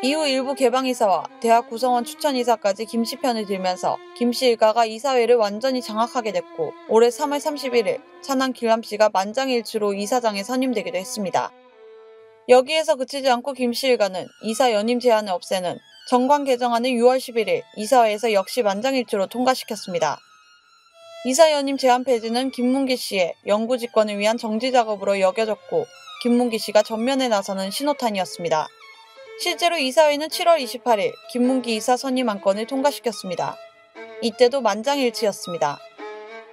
이후 일부 개방이사와 대학 구성원 추천이사까지 김 씨 편을 들면서 김 씨 일가가 이사회를 완전히 장악하게 됐고 올해 3월 31일 차남 길남 씨가 만장일치로 이사장에 선임되기도 했습니다. 여기에서 그치지 않고 김 씨 일가는 이사 연임 제한을 없애는 정관 개정안을 6월 11일 이사회에서 역시 만장일치로 통과시켰습니다. 이사 연임 제한 폐지는 김문기 씨의 영구 집권을 위한 정지 작업으로 여겨졌고 김문기 씨가 전면에 나서는 신호탄이었습니다. 실제로 이사회는 7월 28일 김문기 이사 선임 안건을 통과시켰습니다. 이때도 만장일치였습니다.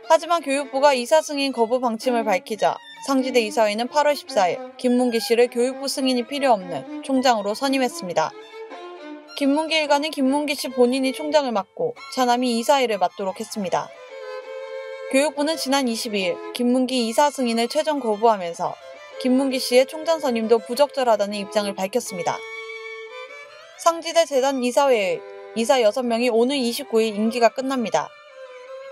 하지만 교육부가 이사 승인 거부 방침을 밝히자 상지대 이사회는 8월 14일 김문기 씨를 교육부 승인이 필요 없는 총장으로 선임했습니다. 김문기 일가는 김문기 씨 본인이 총장을 맡고 차남이 이사회를 맡도록 했습니다. 교육부는 지난 22일 김문기 이사 승인을 최종 거부하면서 김문기 씨의 총장 선임도 부적절하다는 입장을 밝혔습니다. 상지대 재단 이사회의 이사 6명이 오늘 29일 임기가 끝납니다.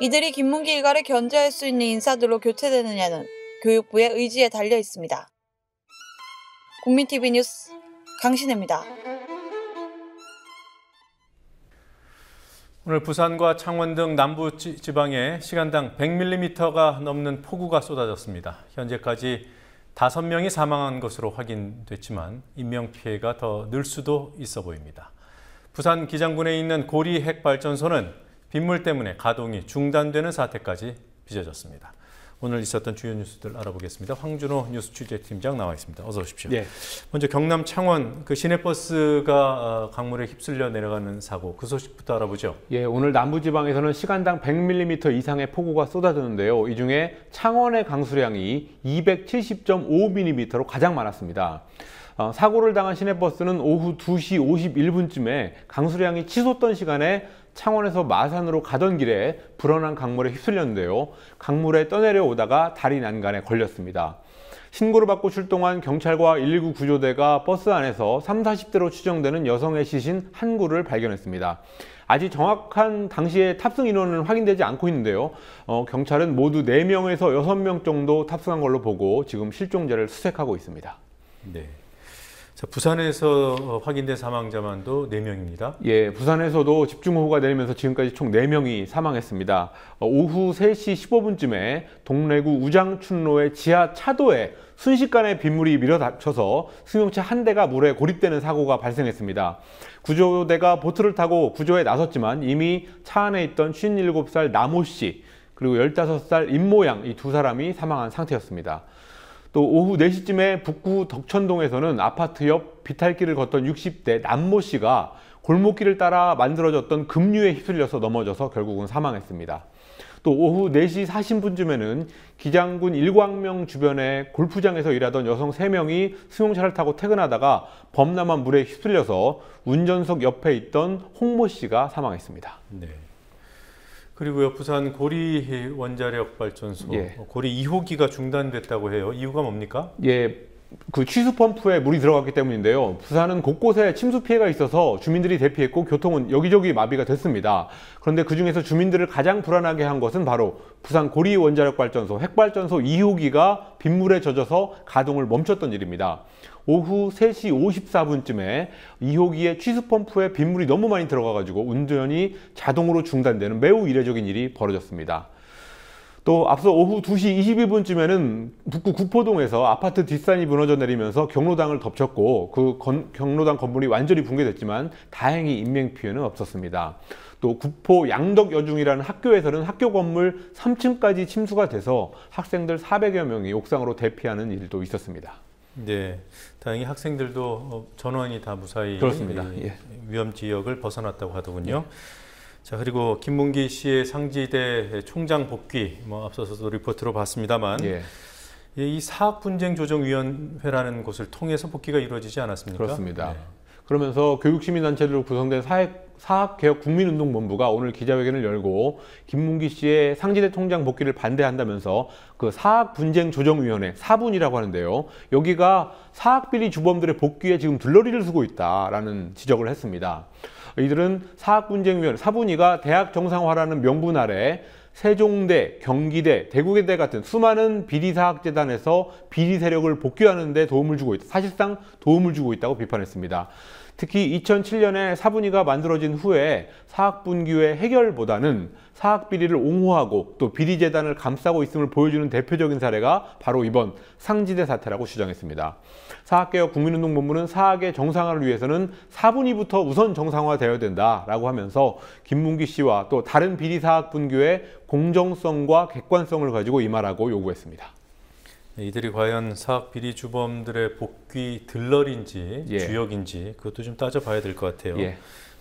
이들이 김문기 일가를 견제할 수 있는 인사들로 교체되느냐는 교육부의 의지에 달려 있습니다. 국민TV 뉴스 강신혜입니다. 오늘 부산과 창원 등 남부 지방에 시간당 100mm가 넘는 폭우가 쏟아졌습니다. 현재까지 5명이 사망한 것으로 확인됐지만 인명피해가 더 늘 수도 있어 보입니다. 부산 기장군에 있는 고리 핵발전소는 빗물 때문에 가동이 중단되는 사태까지 빚어졌습니다. 오늘 있었던 주요 뉴스들 알아보겠습니다. 황준호 뉴스 취재팀장 나와 있습니다. 어서 오십시오. 네. 먼저 경남 창원 시내버스가 강물에 휩쓸려 내려가는 사고, 그 소식부터 알아보죠. 예, 오늘 남부지방에서는 시간당 100mm 이상의 폭우가 쏟아졌는데요. 이 중에 창원의 강수량이 270.5mm로 가장 많았습니다. 사고를 당한 시내버스는 오후 2시 51분쯤에 강수량이 치솟던 시간에 창원에서 마산으로 가던 길에 불어난 강물에 휩쓸렸는데요. 강물에 떠내려오다가 다리 난간에 걸렸습니다. 신고를 받고 출동한 경찰과 119 구조대가 버스 안에서 30, 40대로 추정되는 여성의 시신 한 구를 발견했습니다. 아직 정확한 당시의 탑승 인원은 확인되지 않고 있는데요. 경찰은 모두 4명에서 6명 정도 탑승한 걸로 보고 지금 실종자를 수색하고 있습니다. 네. 자, 부산에서 확인된 사망자만도 4명입니다. 예, 부산에서도 집중호우가 내리면서 지금까지 총 4명이 사망했습니다. 오후 3시 15분쯤에 동래구 우장춘로의 지하 차도에 순식간에 빗물이 밀어닥쳐서 승용차 한 대가 물에 고립되는 사고가 발생했습니다. 구조대가 보트를 타고 구조에 나섰지만 이미 차 안에 있던 57살 남모 씨 그리고 15살 임모양 이 2사람이 사망한 상태였습니다. 또 오후 4시쯤에 북구 덕천동에서는 아파트 옆 비탈길을 걷던 60대 남모 씨가 골목길을 따라 만들어졌던 급류에 휩쓸려서 넘어져서 결국은 사망했습니다. 또 오후 4시 40분쯤에는 기장군 일광명 주변의 골프장에서 일하던 여성 3명이 승용차를 타고 퇴근하다가 범람한 물에 휩쓸려서 운전석 옆에 있던 홍모 씨가 사망했습니다. 네. 그리고요, 부산 고리 원자력 발전소 예. 고리 2호기가 중단됐다고 해요. 이유가 뭡니까? 예, 그 취수 펌프에 물이 들어갔기 때문인데요. 부산은 곳곳에 침수 피해가 있어서 주민들이 대피했고 교통은 여기저기 마비가 됐습니다. 그런데 그중에서 주민들을 가장 불안하게 한 것은 바로 부산 고리 원자력 발전소 핵발전소 2호기가 빗물에 젖어서 가동을 멈췄던 일입니다. 오후 3시 54분쯤에 2호기의 취수펌프에 빗물이 너무 많이 들어가가지고 운전이 자동으로 중단되는 매우 이례적인 일이 벌어졌습니다. 또 앞서 오후 2시 22분쯤에는 북구 구포동에서 아파트 뒷산이 무너져 내리면서 경로당을 덮쳤고 그 경로당 건물이 완전히 붕괴됐지만 다행히 인명피해는 없었습니다. 또 구포 양덕여중이라는 학교에서는 학교 건물 3층까지 침수가 돼서 학생들 400여 명이 옥상으로 대피하는 일도 있었습니다. 네, 다행히 학생들도 전원이 다 무사히 그렇습니다. 예. 위험 지역을 벗어났다고 하더군요. 자, 그리고 김문기 씨의 상지대 총장 복귀, 앞서서도 리포트로 봤습니다만, 이 사학분쟁조정위원회라는 곳을 통해서 복귀가 이루어지지 않았습니까? 그렇습니다. 네. 그러면서 교육시민단체들로 구성된 사학개혁국민운동본부가 오늘 기자회견을 열고 김문기 씨의 상지대 총장 복귀를 반대한다면서 그 사학분쟁조정위원회, 사분이라고 하는데요. 여기가 사학비리 주범들의 복귀에 지금 들러리를 쓰고 있다라는 지적을 했습니다. 이들은 사학분쟁위원회, 사분위가 대학 정상화라는 명분 아래 세종대, 경기대, 대구대 같은 수많은 비리사학재단에서 비리 세력을 복귀하는 데 도움을 주고 있다. 사실상 도움을 주고 있다고 비판했습니다. 특히 2007년에 사분위가 만들어진 후에 사학분규의 해결보다는 사학비리를 옹호하고 또 비리재단을 감싸고 있음을 보여주는 대표적인 사례가 바로 이번 상지대 사태라고 주장했습니다. 사학개혁 국민운동본부는 사학의 정상화를 위해서는 사분위부터 우선 정상화되어야 된다라고 하면서 김문기 씨와 또 다른 비리사학분규의 공정성과 객관성을 가지고 임하라고 요구했습니다. 이들이 과연 사학비리 주범들의 복귀 들러리인지 주역인지 그것도 좀 따져봐야 될 것 같아요.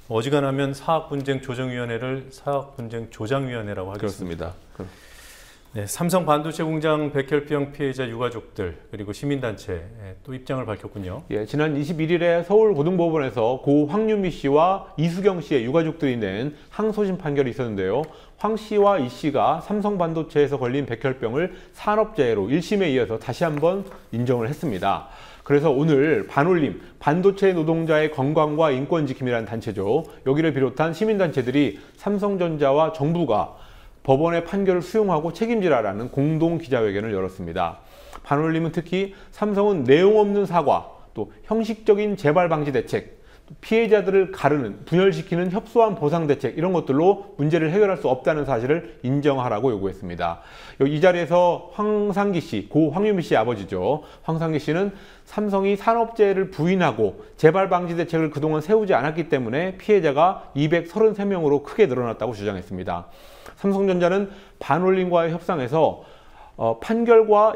어지간하면 사학분쟁조정위원회를 사학분쟁조장위원회라고 하겠습니다. 그렇습니다. 네, 삼성 반도체 공장 백혈병 피해자 유가족들 그리고 시민단체 또 입장을 밝혔군요. 예, 지난 21일에 서울고등법원에서 고 황유미 씨와 이수경 씨의 유가족들이 낸 항소심 판결이 있었는데요. 황 씨와 이 씨가 삼성 반도체에서 걸린 백혈병을 산업재해로 1심에 이어서 다시 한번 인정을 했습니다. 그래서 오늘 반올림, 반도체 노동자의 건강과 인권 지킴이라는 단체죠. 여기를 비롯한 시민단체들이 삼성전자와 정부가 법원의 판결을 수용하고 책임지라라는 공동 기자회견을 열었습니다. 반올림은 특히 삼성은 내용 없는 사과, 또 형식적인 재발 방지 대책, 피해자들을 가르는, 분열시키는 협소한 보상 대책 이런 것들로 문제를 해결할 수 없다는 사실을 인정하라고 요구했습니다. 이 자리에서 황상기 씨, 고 황유미 씨의 아버지죠. 황상기 씨는 삼성이 산업재해를 부인하고 재발 방지 대책을 그동안 세우지 않았기 때문에 피해자가 233명으로 크게 늘어났다고 주장했습니다. 삼성전자는 반올림과의 협상에서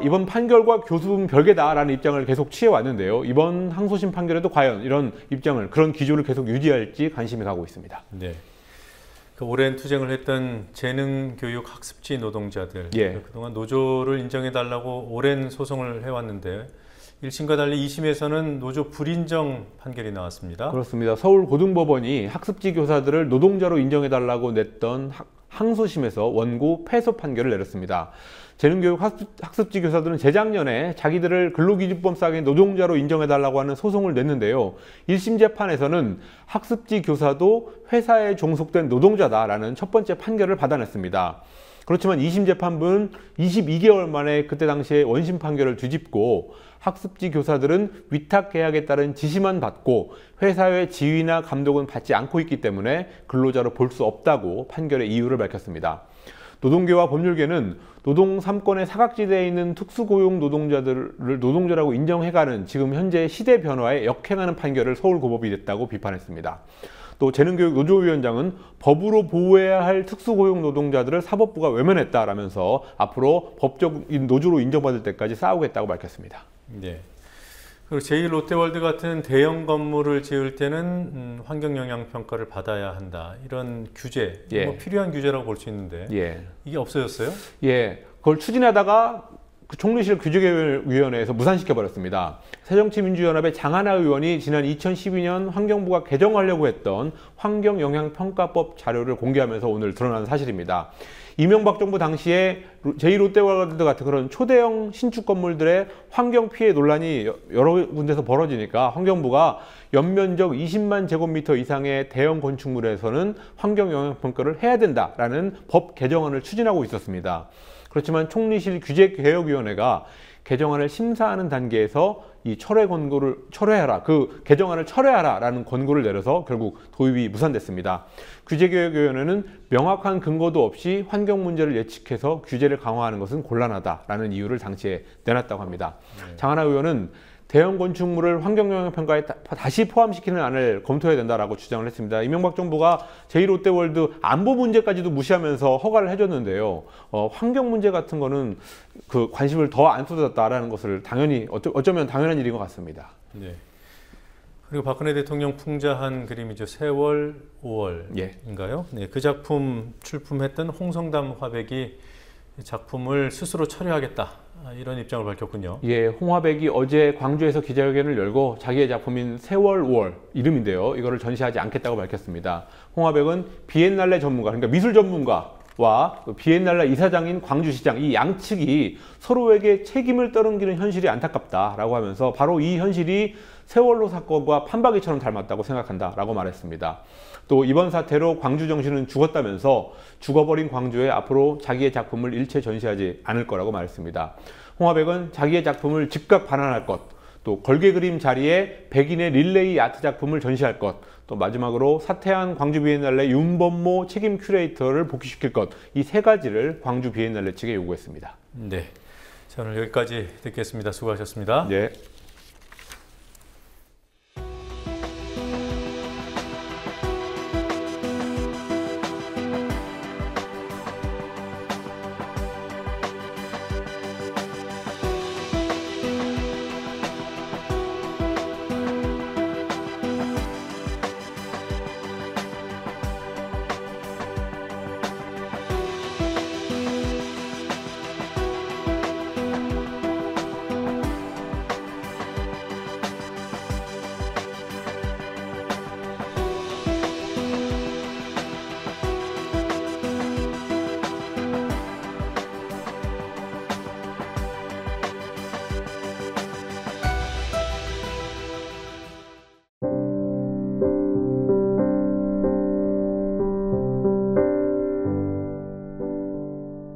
이번 판결과 교수분 별개다라는 입장을 계속 취해왔는데요. 이번 항소심 판결에도 과연 이런 입장을, 그런 기조를 계속 유지할지 관심이 가고 있습니다. 네. 오랜 투쟁을 했던 재능교육 학습지 노동자들, 그동안 노조를 인정해달라고 오랜 소송을 해왔는데 1심과 달리 2심에서는 노조 불인정 판결이 나왔습니다. 그렇습니다. 서울고등법원이 학습지 교사들을 노동자로 인정해달라고 냈던 항소심에서 원고 패소 판결을 내렸습니다. 재능교육 학습지 교사들은 재작년에 자기들을 근로기준법상의 노동자로 인정해달라고 하는 소송을 냈는데요. 1심 재판에서는 학습지 교사도 회사에 종속된 노동자다라는 첫 번째 판결을 받아냈습니다. 그렇지만 2심 재판부는 22개월 만에 그때 당시에 원심 판결을 뒤집고 학습지 교사들은 위탁 계약에 따른 지시만 받고 회사의 지휘나 감독은 받지 않고 있기 때문에 근로자로 볼 수 없다고 판결의 이유를 밝혔습니다. 노동계와 법률계는 노동 3권의 사각지대에 있는 특수고용 노동자들을 노동자라고 인정해가는 지금 현재 시대 변화에 역행하는 판결을 서울고법이 냈다고 비판했습니다. 또 재능교육 노조위원장은 법으로 보호해야 할 특수고용 노동자들을 사법부가 외면했다라면서 앞으로 법적 노조로 인정받을 때까지 싸우겠다고 밝혔습니다. 네. 그리고 제1롯데월드 같은 대형 건물을 지을 때는 환경영향평가를 받아야 한다. 이런 규제, 예. 뭐 필요한 규제라고 볼 수 있는데 예. 이게 없어졌어요? 예, 그걸 추진하다가 그 총리실 규제위원회에서 무산시켜버렸습니다. 새정치민주연합의 장하나 의원이 지난 2012년 환경부가 개정하려고 했던 환경영향평가법 자료를 공개하면서 오늘 드러난 사실입니다. 이명박 정부 당시에 제2롯데월드 같은 그런 초대형 신축 건물들의 환경 피해 논란이 여러 군데서 벌어지니까 환경부가 연면적 20만 제곱미터 이상의 대형 건축물에서는 환경영향평가를 해야 된다라는 법 개정안을 추진하고 있었습니다. 그렇지만 총리실 규제개혁위원회가 개정안을 심사하는 단계에서 이 철회하라, 그 개정안을 철회하라라는 권고를 내려서 결국 도입이 무산됐습니다. 규제개혁위원회는 명확한 근거도 없이 환경 문제를 예측해서 규제를 강화하는 것은 곤란하다라는 이유를 당시에 내놨다고 합니다. 장하나 의원은 대형 건축물을 환경영향평가에 다시 포함시키는 안을 검토해야 된다라고 주장을 했습니다. 이명박 정부가 제1롯데월드 안보 문제까지도 무시하면서 허가를 해줬는데요. 환경 문제 같은 거는 그 관심을 더 안 쏟았다라는 것을 당연히 어쩌면 당연한 일인 것 같습니다. 네. 그리고 박근혜 대통령 풍자한 그림이죠. 세월 5월인가요? 네, 그 작품 출품했던 홍성담 화백이 작품을 스스로 철회하겠다. 이런 입장을 밝혔군요. 예, 홍화백이 어제 광주에서 기자회견을 열고 자기의 작품인 세월 5월 이름인데요. 이거를 전시하지 않겠다고 밝혔습니다. 홍화백은 비엔날레 전문가, 그러니까 미술 전문가와 비엔날레 이사장인 광주시장 이 양측이 서로에게 책임을 떠넘기는 현실이 안타깝다라고 하면서 바로 이 현실이 세월호 사건과 판박이처럼 닮았다고 생각한다라고 말했습니다. 또 이번 사태로 광주 정신은 죽었다면서 죽어버린 광주에 앞으로 자기의 작품을 일체 전시하지 않을 거라고 말했습니다. 홍화백은 자기의 작품을 즉각 반환할 것, 또 걸개 그림 자리에 백인의 릴레이 아트 작품을 전시할 것, 또 마지막으로 사퇴한 광주 비엔날레 윤범모 책임 큐레이터를 복귀시킬 것, 이 세 가지를 광주 비엔날레 측에 요구했습니다. 네, 자, 오늘 여기까지 듣겠습니다. 수고하셨습니다. 네.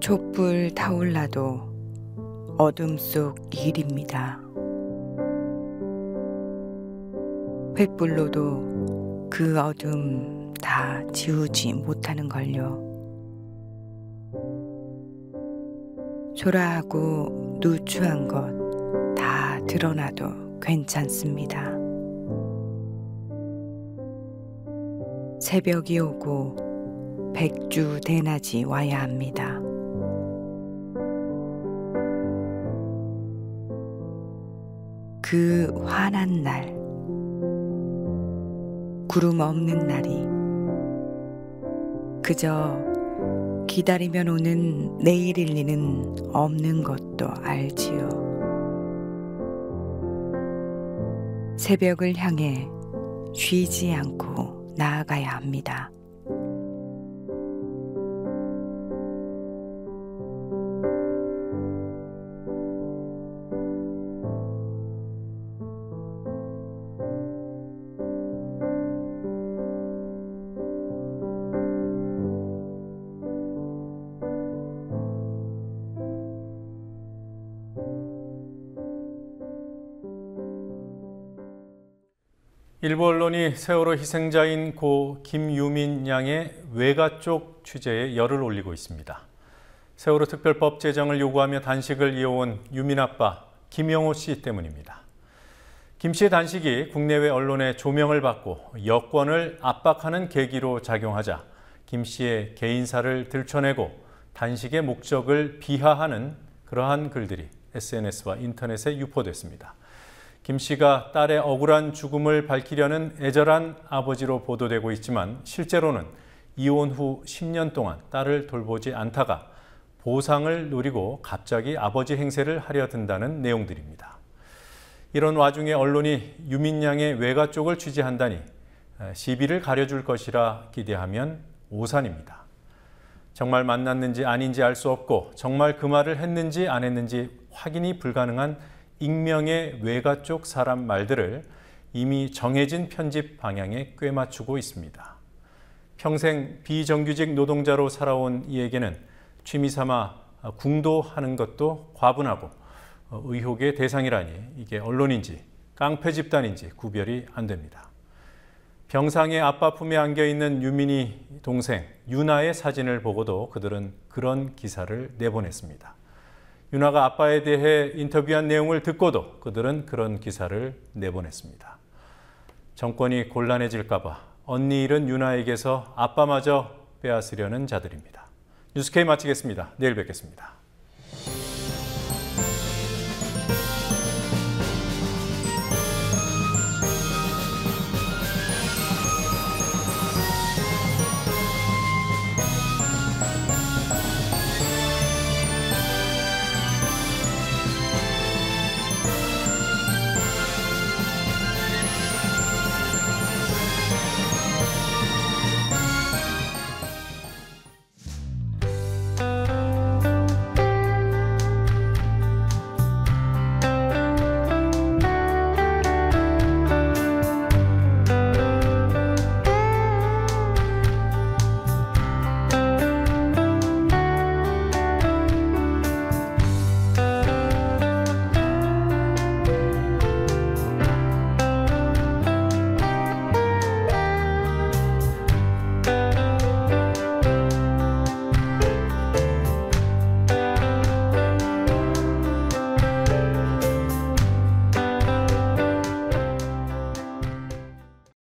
촛불 타올라도 어둠 속 일입니다. 횃불로도 그 어둠 다 지우지 못하는 걸요. 초라하고 누추한 것 다 드러나도 괜찮습니다. 새벽이 오고 백주 대낮이 와야 합니다. 그 환한 날, 구름 없는 날이 그저 기다리면 오는 내일일 리는 없는 것도 알지요. 새벽을 향해 쉬지 않고 나아가야 합니다. 일부 언론이 세월호 희생자인 고 김유민 양의 외가 쪽 취재에 열을 올리고 있습니다. 세월호 특별법 제정을 요구하며 단식을 이어온 유민 아빠 김영호 씨 때문입니다. 김 씨의 단식이 국내외 언론의 조명을 받고 여권을 압박하는 계기로 작용하자 김 씨의 개인사를 들춰내고 단식의 목적을 비하하는 그러한 글들이 SNS와 인터넷에 유포됐습니다. 김 씨가 딸의 억울한 죽음을 밝히려는 애절한 아버지로 보도되고 있지만 실제로는 이혼 후 10년 동안 딸을 돌보지 않다가 보상을 노리고 갑자기 아버지 행세를 하려 든다는 내용들입니다. 이런 와중에 언론이 유민 양의 외가 쪽을 취재한다니 시비를 가려줄 것이라 기대하면 오산입니다. 정말 만났는지 아닌지 알 수 없고 정말 그 말을 했는지 안 했는지 확인이 불가능한 익명의 외가 쪽 사람 말들을 이미 정해진 편집 방향에 꿰맞추고 있습니다. 평생 비정규직 노동자로 살아온 이에게는 취미삼아 궁도하는 것도 과분하고 의혹의 대상이라니 이게 언론인지 깡패 집단인지 구별이 안 됩니다. 병상의 아빠 품에 안겨있는 유민이 동생 유나의 사진을 보고도 그들은 그런 기사를 내보냈습니다. 유나가 아빠에 대해 인터뷰한 내용을 듣고도 그들은 그런 기사를 내보냈습니다. 정권이 곤란해질까 봐 언니 잃은 유나에게서 아빠마저 빼앗으려는 자들입니다. 뉴스K 마치겠습니다. 내일 뵙겠습니다.